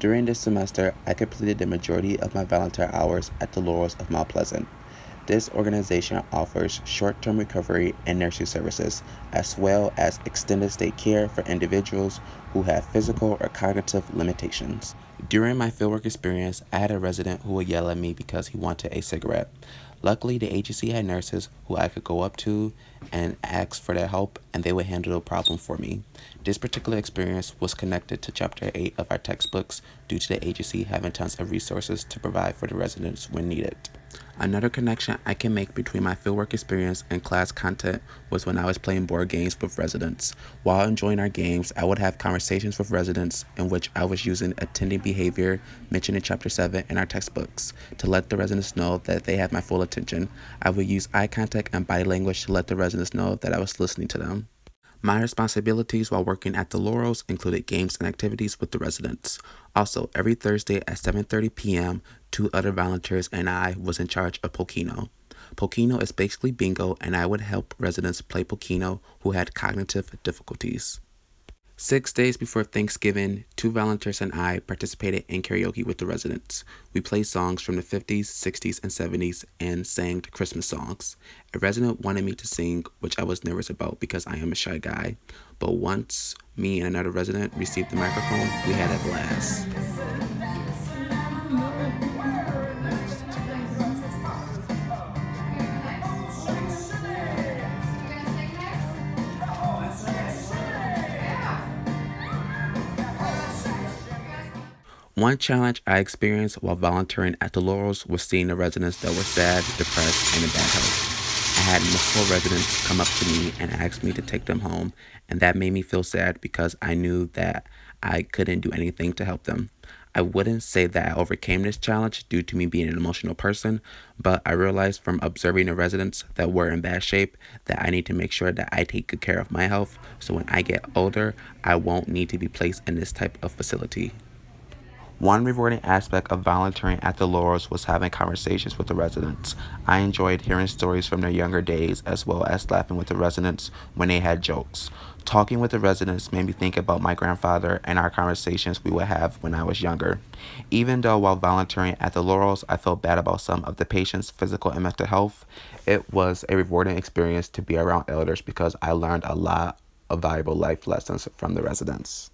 During this semester, I completed the majority of my volunteer hours at the Laurels of Mount Pleasant. This organization offers short-term recovery and nursing services, as well as extended stay care for individuals who have physical or cognitive limitations. During my fieldwork experience, I had a resident who would yell at me because he wanted a cigarette. Luckily, the agency had nurses who I could go up to and ask for their help, and they would handle the problem for me. This particular experience was connected to Chapter 8 of our textbooks due to the agency having tons of resources to provide for the residents when needed. Another connection I can make between my fieldwork experience and class content was when I was playing board games with residents. While enjoying our games, I would have conversations with residents in which I was using attending behavior mentioned in Chapter 7 in our textbooks to let the residents know that they have my full attention. I would use eye contact and body language to let the residents know that I was listening to them. My responsibilities while working at the Laurels included games and activities with the residents. Also, every Thursday at 7:30 p.m., 2 other volunteers and I was in charge of Pokino. Pokino is basically bingo, and I would help residents play Pokino who had cognitive difficulties. 6 days before Thanksgiving, 2 volunteers and I participated in karaoke with the residents. We played songs from the 50s, 60s, and 70s and sang the Christmas songs. A resident wanted me to sing, which I was nervous about because I am a shy guy. But once me and another resident received the microphone, we had a blast. One challenge I experienced while volunteering at the Laurels was seeing the residents that were sad, depressed, and in bad health. I had multiple residents come up to me and ask me to take them home, and that made me feel sad because I knew that I couldn't do anything to help them. I wouldn't say that I overcame this challenge due to me being an emotional person, but I realized from observing the residents that were in bad shape that I need to make sure that I take good care of my health so when I get older, I won't need to be placed in this type of facility. One rewarding aspect of volunteering at the Laurels was having conversations with the residents. I enjoyed hearing stories from their younger days as well as laughing with the residents when they had jokes. Talking with the residents made me think about my grandfather and our conversations we would have when I was younger. Even though while volunteering at the Laurels, I felt bad about some of the patients' physical and mental health, it was a rewarding experience to be around elders because I learned a lot of valuable life lessons from the residents.